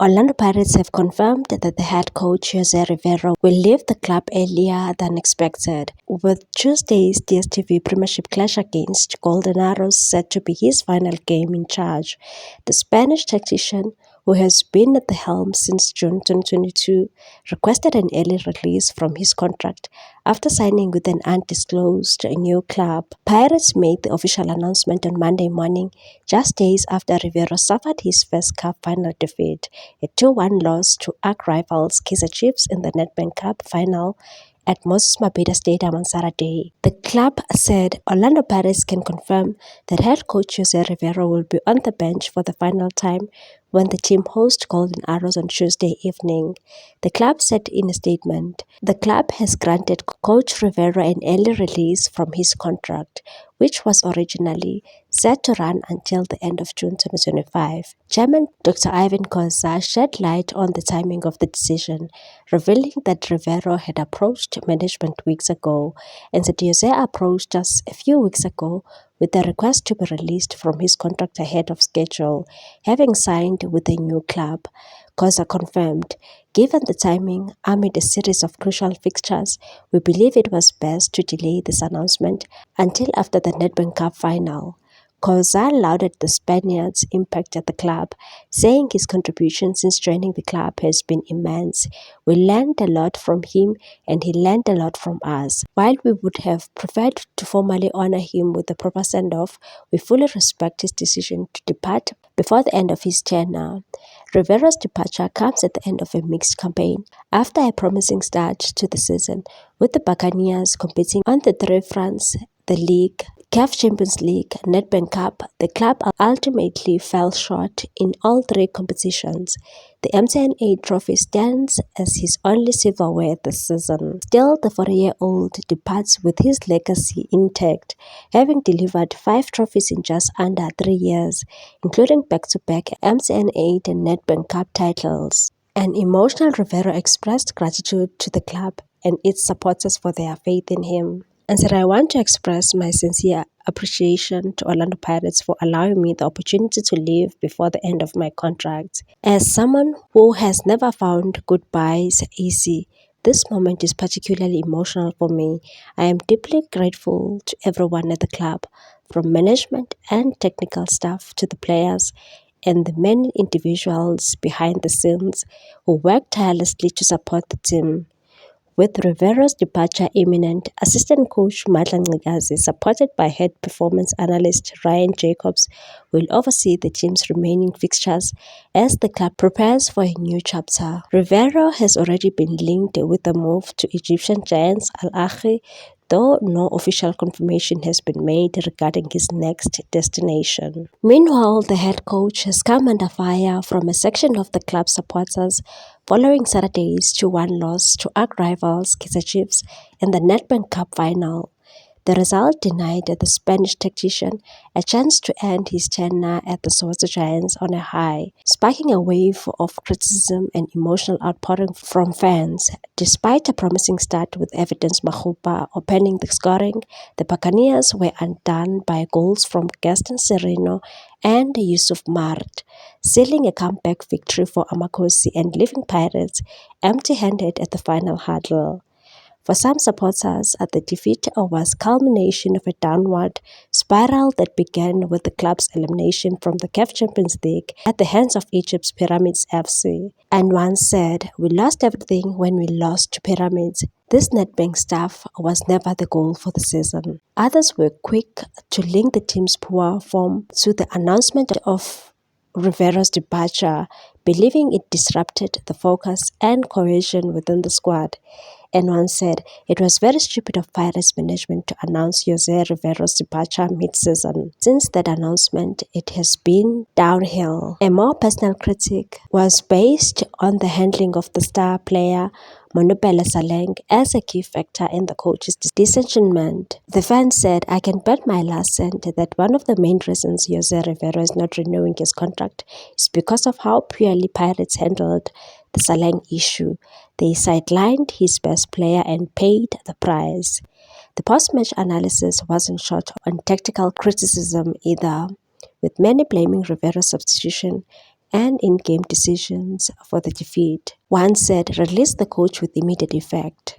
Orlando Pirates have confirmed that the head coach Jose Rivero will leave the club earlier than expected, with Tuesday's DStv Premiership clash against Golden Arrows set to be his final game in charge. The Spanish tactician, who has been at the helm since June 2022, requested an early release from his contract after signing with an undisclosed new club. Pirates made the official announcement on Monday morning, just days after Rivero suffered his first cup final defeat, a 2-1 loss to arch-rivals Kaizer Chiefs in the Nedbank Cup final at Moses Mabhida Stadium on Saturday. The club said Orlando Pirates can confirm that head coach Jose Rivero will be on the bench for the final time when the team hosts Golden Arrows on Tuesday evening. The club said in a statement, "The club has granted Coach Rivero an early release from his contract, which was originally set to run until the end of June 2025. Chairman Dr. Ivan Khoza shed light on the timing of the decision, revealing that Rivero had approached management weeks ago and said Jose approached us a few weeks ago with a request to be released from his contract ahead of schedule, having signed with a new club." Khoza confirmed, "Given the timing, amid a series of crucial fixtures, we believe it was best to delay this announcement until after the Nedbank Cup final." Khoza lauded the Spaniard's impact at the club, saying his contribution since joining the club has been immense. "We learned a lot from him and he learned a lot from us. While we would have preferred to formally honor him with a proper send-off, we fully respect his decision to depart before the end of his tenure." Rivero's departure comes at the end of a mixed campaign after a promising start to the season, with the Buccaneers competing on the three fronts: the league, CAF Champions League, Nedbank Cup. The club ultimately fell short in all three competitions. The MTN 8 trophy stands as his only silverware this season. Still, the 40-year-old departs with his legacy intact, having delivered 5 trophies in just under 3 years, including back-to-back MTN 8 and Nedbank Cup titles. An emotional Rivero expressed gratitude to the club and its supporters for their faith in him, and said, "I want to express my sincere appreciation to Orlando Pirates for allowing me the opportunity to leave before the end of my contract. As someone who has never found goodbyes easy, this moment is particularly emotional for me. I am deeply grateful to everyone at the club, from management and technical staff to the players and the many individuals behind the scenes who work tirelessly to support the team." With Rivero's departure imminent, assistant coach Matla Ncikazi, supported by head performance analyst Ryan Jacobs, will oversee the team's remaining fixtures as the club prepares for a new chapter. Rivero has already been linked with a move to Egyptian giants Al Ahly, though no official confirmation has been made regarding his next destination. Meanwhile, the head coach has come under fire from a section of the club's supporters following Saturday's 2-1 loss to arch-rivals Kaizer Chiefs in the Nedbank Cup final. The result denied the Spanish tactician a chance to end his tenure at the Soweto Giants on a high, sparking a wave of criticism and emotional outpouring from fans. Despite a promising start with Evidence Makgopa opening the scoring, the Buccaneers were undone by goals from Gaston Sereno and Yusuf Mart, sealing a comeback victory for Amakhosi and leaving Pirates empty-handed at the final hurdle. For some supporters, the defeat was culmination of a downward spiral that began with the club's elimination from the CAF Champions League at the hands of Egypt's Pyramids FC. And one said, "We lost everything when we lost to Pyramids. This Nedbank staff was never the goal for the season." Others were quick to link the team's poor form to the announcement of Rivero's departure, believing it disrupted the focus and cohesion within the squad. And one said, "It was very stupid of Pirates management to announce Jose Rivero's departure mid-season. Since that announcement, it has been downhill." A more personal critique was based on the handling of the star player Monopele Saleng as a key factor in the coach's disenchantment. The fan said, "I can bet my last cent that one of the main reasons Jose Rivero is not renewing his contract is because of how poorly Pirates handled the Saleng issue. They sidelined his best player and paid the price." The post-match analysis wasn't short on tactical criticism either, with many blaming Rivero's substitution and in-game decisions for the defeat. One said, "Release the coach with immediate effect.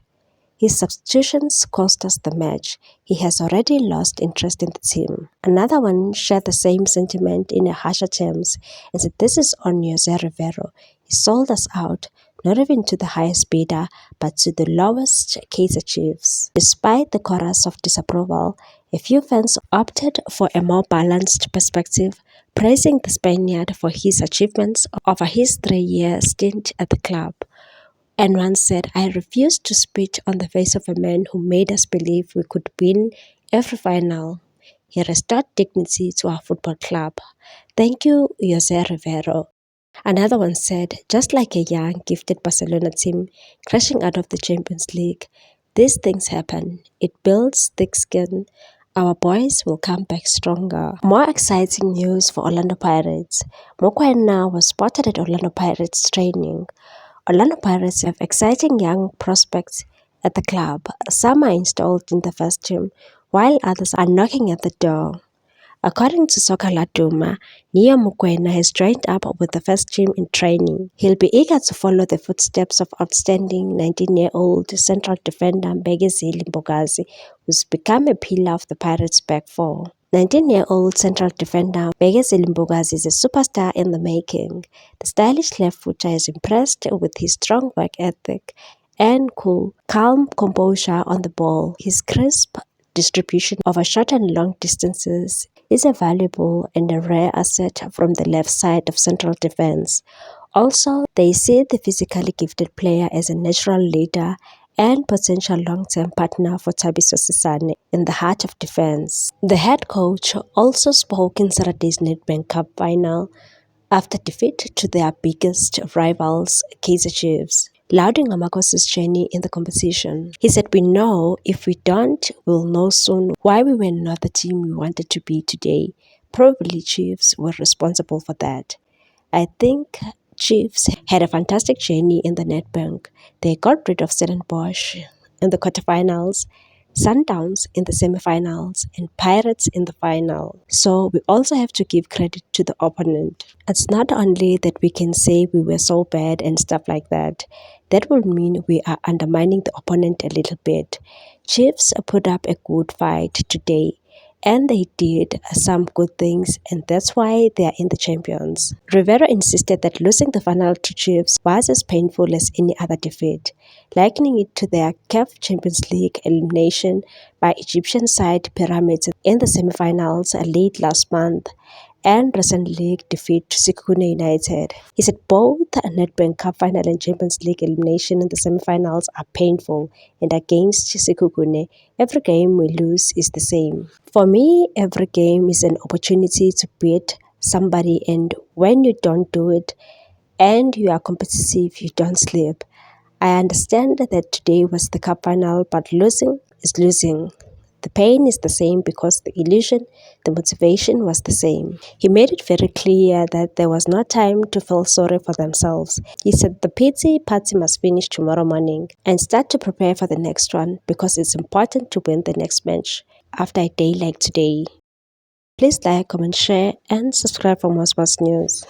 His substitutions cost us the match. He has already lost interest in the team." Another one shared the same sentiment in a harsher terms and said, "This is on Jose Rivero. He sold us out, not even to the highest bidder, but to the lowest Kaizer Chiefs." Despite the chorus of disapproval, a few fans opted for a more balanced perspective, praising the Spaniard for his achievements over his 3-year stint at the club. And one said, "I refuse to spit on the face of a man who made us believe we could win every final. He restored dignity to our football club. Thank you, Jose Rivero." Another one said, "Just like a young, gifted Barcelona team crashing out of the Champions League, these things happen. It builds thick skin. Our boys will come back stronger." More exciting news for Orlando Pirates. Mokoena was spotted at Orlando Pirates training. Orlando Pirates have exciting young prospects at the club. Some are installed in the first team, while others are knocking at the door. According to Soccer Laduma, Neo Mokoena has joined up with the first team in training. He'll be eager to follow the footsteps of outstanding 19-year-old central defender Mbegezile Mbokazi, who's become a pillar of the Pirates' back four. 19-year-old central defender Mbegezile Mbokazi is a superstar in the making. The stylish left-footer is impressed with his strong work ethic and cool, calm composure on the ball. His crisp distribution over short and long distances is a valuable and a rare asset from the left side of central defense. Also, they see the physically gifted player as a natural leader and potential long-term partner for Thabiso Sisane in the heart of defense. The head coach also spoke in Saturday's Nedbank Cup final after defeat to their biggest rivals, Kaizer Chiefs, lauding Amakos's journey in the competition. He said, "We know if we don't, we'll know soon why we were not the team we wanted to be today. Probably Chiefs were responsible for that. I think Chiefs had a fantastic journey in the Nedbank. They got rid of Stellenbosch in the quarterfinals, Sundowns in the semifinals, and Pirates in the final. So we also have to give credit to the opponent. It's not only that we can say we were so bad and stuff like that. That will mean we are undermining the opponent a little bit. Chiefs put up a good fight today, and they did some good things, and that's why they are in the champions." Rivera insisted that losing the final to Chiefs was as painful as any other defeat, likening it to their CAF Champions League elimination by Egyptian side Pyramids in the semi-finals late last month and recent league defeat to Sekhukhune United. He said both Nedbank Cup final and Champions League elimination in the semi-finals are painful, and against Sekhukhune, every game we lose is the same. For me, every game is an opportunity to beat somebody, and when you don't do it and you are competitive, you don't sleep. I understand that today was the cup final, but losing is losing. The pain is the same because the illusion, the motivation was the same. He made it very clear that there was no time to feel sorry for themselves. He said the pity party must finish tomorrow morning and start to prepare for the next one because it's important to win the next match after a day like today. Please like, comment, share, and subscribe for more sports news.